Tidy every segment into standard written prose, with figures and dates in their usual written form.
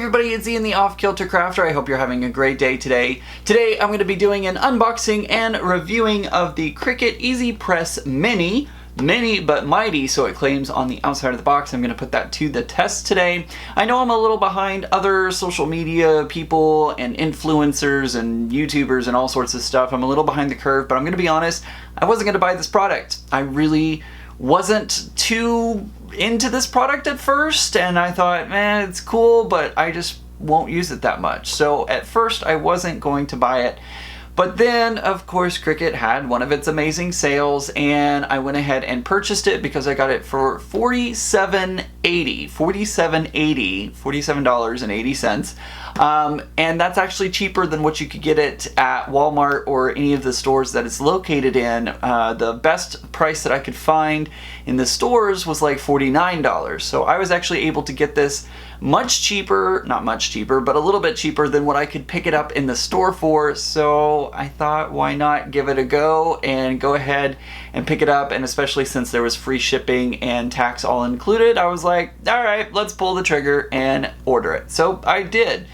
everybody, it's Ian the Off Kilter Crafter. I hope you're having a great day today. Today I'm going to be doing an unboxing and reviewing of the Cricut EasyPress Mini. Mini but mighty, so it claims on the outside of the box. I'm going to put that to the test today. I know I'm a little behind other social media people and influencers and YouTubers and all sorts of stuff. I'm a little behind the curve, but I'm going to be honest, I wasn't going to buy this product. I really wasn't too into this product at first, and I thought, man, it's cool, but I just won't use it that much. So at first I wasn't going to buy it. But then, of course, Cricut had one of its amazing sales, and I went ahead and purchased it because I got it for $47.80. And that's actually cheaper than what you could get it at Walmart or any of the stores that it's located in. The best price that I could find in the stores was like $49. So I was actually able to get this much cheaper, not much cheaper, but a little bit cheaper than what I could pick it up in the store for. So I thought, why not give it a go and go ahead and pick it up. And especially since there was free shipping and tax all included, I was like, all right, let's pull the trigger and order it. So I did.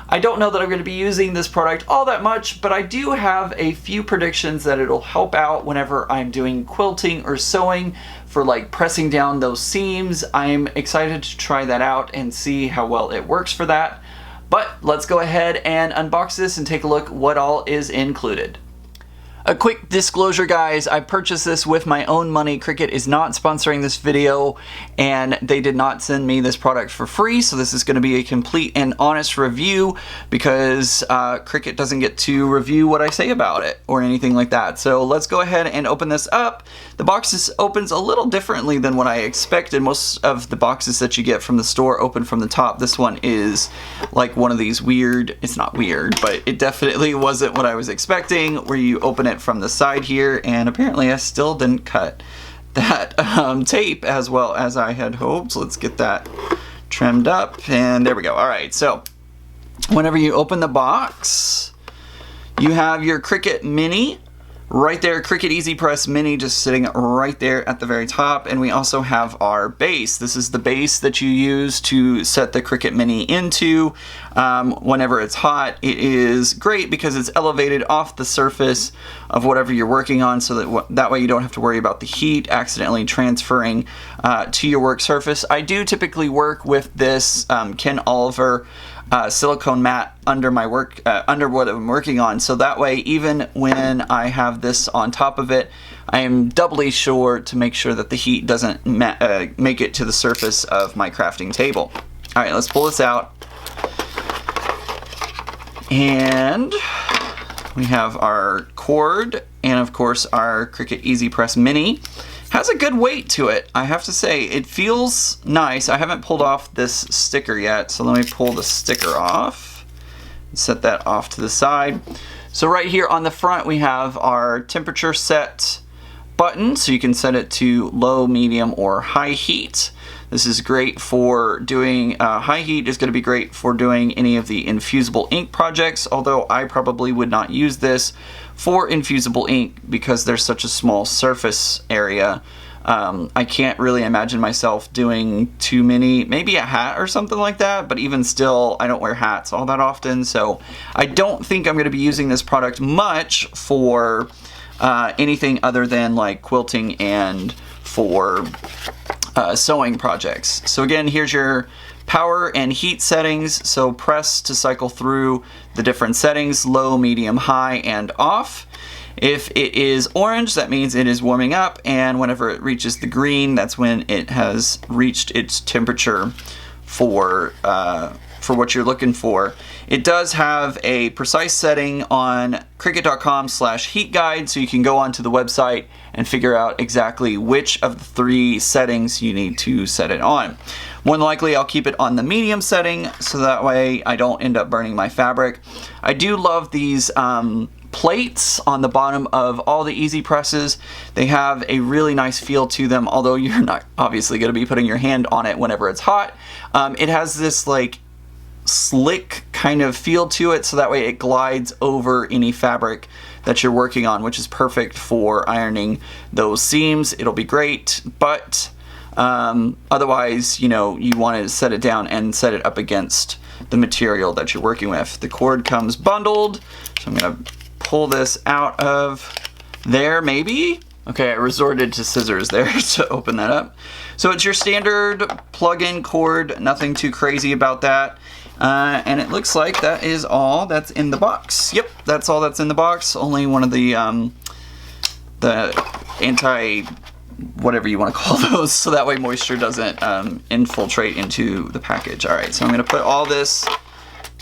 I don't know that I'm going to be using this product all that much, but I do have a few predictions that it'll help out whenever I'm doing quilting or sewing for like pressing down those seams. I'm excited to try that out and see how well it works for that. But let's go ahead and unbox this and take a look what all is included. A quick disclosure, guys, I purchased this with my own money. Cricut is not sponsoring this video, and they did not send me this product for free, so this is going to be a complete and honest review because Cricut doesn't get to review what I say about it or anything like that. So let's go ahead and open this up. The box opens a little differently than what I expected. Most of the boxes that you get from the store open from the top. This one is like one of these weird, it's not weird, but it definitely wasn't what I was expecting, where you open it from the side here, and apparently I still didn't cut that tape as well as I had hoped. So let's get that trimmed up, and there we go. Alright, so whenever you open the box, you have your Cricut Mini right there, Cricut EasyPress Mini just sitting right there at the very top, and we also have our base. This is the base that you use to set the Cricut Mini into whenever it's hot. It is great because it's elevated off the surface of whatever you're working on, so that way you don't have to worry about the heat accidentally transferring to your work surface. I do typically work with this Ken Oliver silicone mat under my work, under what I'm working on, so that way even when I have this on top of it, I am doubly sure to make sure that the heat doesn't make it to the surface of my crafting table. Alright, let's pull this out. And we have our cord, and of course our Cricut EasyPress Mini. Has a good weight to it, I have to say. It feels nice. I haven't pulled off this sticker yet, so let me pull the sticker off. Set that off to the side. So right here on the front we have our temperature set button, so you can set it to low, medium, or high heat. This is great for doing, high heat is going to be great for doing any of the infusible ink projects, although I probably would not use this for infusible ink because there's such a small surface area. I can't really imagine myself doing too many, maybe a hat or something like that, but even still, I don't wear hats all that often, so I don't think I'm going to be using this product much for anything other than like quilting and for sewing projects. So again, here's your power and heat settings. So press to cycle through the different settings: low, medium, high, and off. If it is orange, that means it is warming up, and whenever it reaches the green, that's when it has reached its temperature for what you're looking for. It does have a precise setting on Cricut.com/heat guide, so you can go onto the website and figure out exactly which of the 3 settings you need to set it on. More than likely I'll keep it on the medium setting, so that way I don't end up burning my fabric. I do love these plates on the bottom of all the Easy Presses. They have a really nice feel to them, although you're not obviously going to be putting your hand on it whenever it's hot. It has this like slick kind of feel to it, so that way it glides over any fabric that you're working on, which is perfect for ironing those seams. It'll be great, but Otherwise, you know, you want to set it down and set it up against the material that you're working with. The cord comes bundled, so I'm gonna pull this out of there, maybe? Okay, I resorted to scissors there to open that up. So it's your standard plug-in cord, nothing too crazy about that. And it looks like that is all that's in the box. Yep, that's all that's in the box. Only one of the anti, whatever you want to call those, so that way moisture doesn't infiltrate into the package. All right, so I'm gonna put all this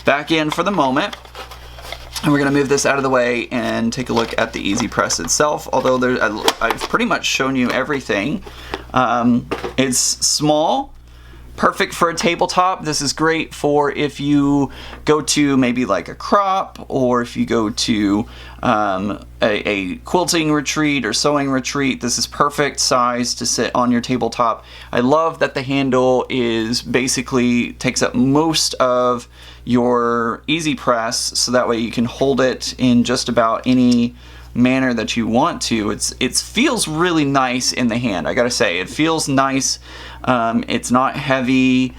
back in for the moment. And we're going to move this out of the way and take a look at the EasyPress itself, although I've pretty much shown you everything. It's small, perfect for a tabletop. This is great for if you go to maybe like a crop, or if you go to a quilting retreat or sewing retreat. This is perfect size to sit on your tabletop. I love that the handle is basically takes up most of your EasyPress, so that way you can hold it in just about any manner that you want to. It feels really nice in the hand, I gotta say. It feels nice. It's not heavy.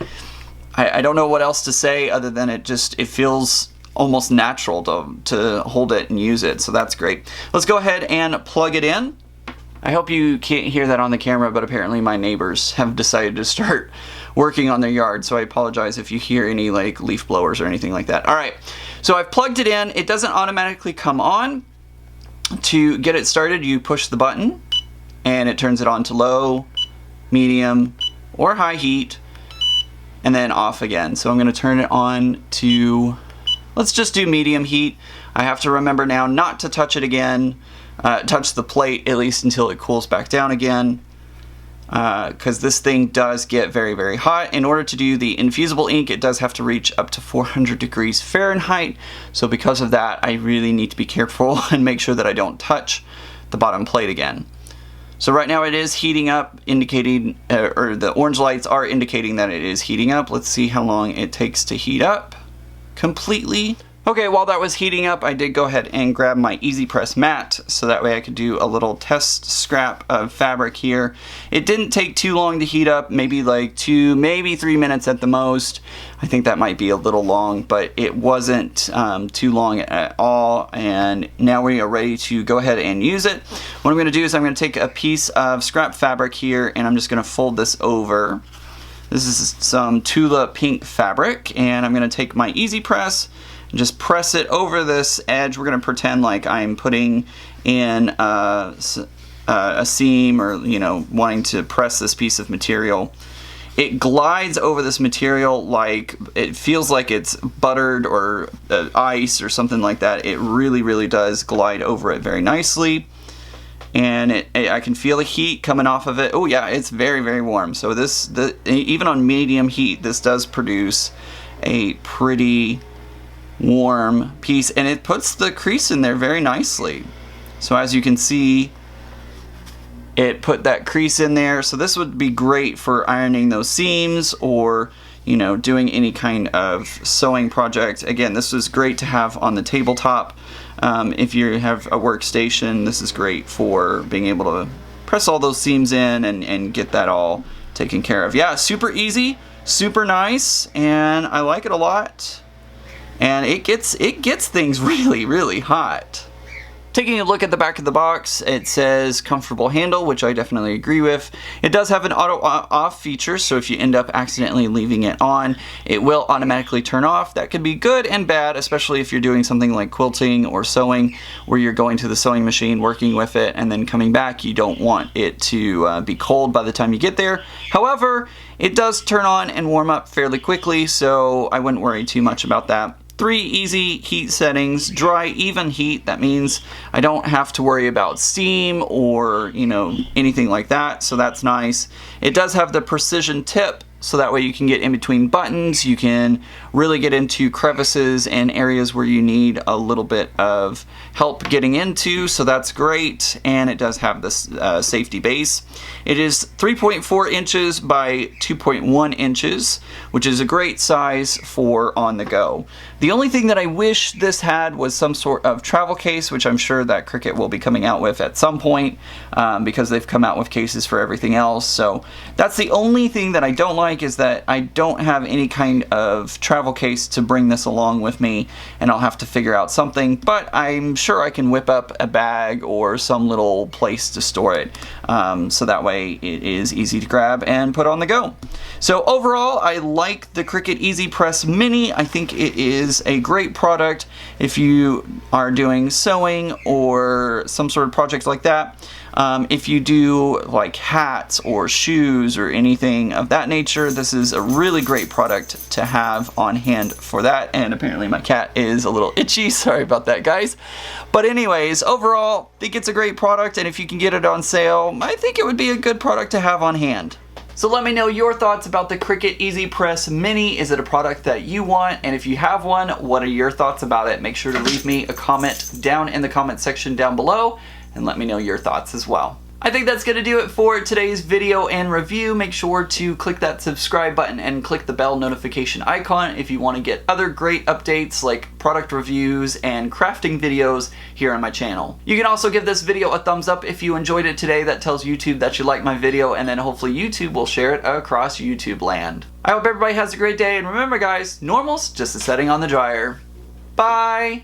I don't know what else to say other than it feels almost natural to hold it and use it, so that's great. Let's go ahead and plug it in. I hope you can't hear that on the camera, but apparently my neighbors have decided to start working on their yard, so I apologize if you hear any like leaf blowers or anything like that. All right, so I've plugged it in. It doesn't automatically come on. To get it started, you push the button and it turns it on to low, medium, or high heat, and then off again. So I'm going to turn it on to, let's just do medium heat. I have to remember now not to touch it again, touch the plate at least until it cools back down again, because this thing does get very, very hot. In order to do the infusible ink, it does have to reach up to 400 degrees Fahrenheit. So because of that, I really need to be careful and make sure that I don't touch the bottom plate again. So right now it is heating up, indicating, or the orange lights are indicating that it is heating up. Let's see how long it takes to heat up completely. Okay, while that was heating up, I did go ahead and grab my EasyPress mat, so that way I could do a little test scrap of fabric here. It didn't take too long to heat up, maybe like 2, maybe 3 minutes at the most. I think that might be a little long, but it wasn't too long at all, and now we are ready to go ahead and use it. What I'm going to do is I'm going to take a piece of scrap fabric here, and I'm just going to fold this over. This is some Tula pink fabric, and I'm going to take my EasyPress and just press it over this edge. We're going to pretend like I'm putting in a seam, or, you know, wanting to press this piece of material. It glides over this material like it feels like it's buttered or ice or something like that. It really, really does glide over it very nicely. And I can feel the heat coming off of it. Oh yeah, it's very, very warm. So even on medium heat, this does produce a pretty warm piece, and it puts the crease in there very nicely. So as you can see, it put that crease in there. So this would be great for ironing those seams, or, you know, doing any kind of sewing project. Again, this is great to have on the tabletop. If you have a workstation, this is great for being able to press all those seams in and get that all taken care of. Yeah, super easy, super nice, and I like it a lot. And it gets things really, really hot. Taking a look at the back of the box, it says comfortable handle, which I definitely agree with. It does have an auto off feature, so if you end up accidentally leaving it on, it will automatically turn off. That could be good and bad, especially if you're doing something like quilting or sewing, where you're going to the sewing machine, working with it, and then coming back. You don't want it to be cold by the time you get there. However, it does turn on and warm up fairly quickly, so I wouldn't worry too much about that. 3 easy heat settings, dry, even heat. That means I don't have to worry about steam or, you know, anything like that, so that's nice. It does have the precision tip so that way you can get in between buttons. You can really get into crevices and areas where you need a little bit of help getting into, so that's great. And it does have this safety base. It is 3.4 inches by 2.1 inches, which is a great size for on the go. The only thing that I wish this had was some sort of travel case, which I'm sure that Cricut will be coming out with at some point, because they've come out with cases for everything else. So that's the only thing that I don't like, is that I don't have any kind of travel case to bring this along with me, and I'll have to figure out something, but I'm sure I can whip up a bag or some little place to store it, so that way it is easy to grab and put on the go. So overall, I like the Cricut EasyPress Mini. I think it is a great product if you are doing sewing or some sort of project like that. If you do like hats or shoes or anything of that nature, this is a really great product to have on hand for that. And apparently my cat is a little itchy. Sorry about that, guys. But anyways, overall, I think it's a great product, and if you can get it on sale, I think it would be a good product to have on hand. So let me know your thoughts about the Cricut EasyPress Mini. Is it a product that you want? And if you have one, what are your thoughts about it? Make sure to leave me a comment down in the comment section down below, and let me know your thoughts as well. I think that's going to do it for today's video and review. Make sure to click that subscribe button and click the bell notification icon if you want to get other great updates like product reviews and crafting videos here on my channel. You can also give this video a thumbs up if you enjoyed it today. That tells YouTube that you like my video, and then hopefully YouTube will share it across YouTube land. I hope everybody has a great day, and remember guys, normal's just a setting on the dryer. Bye!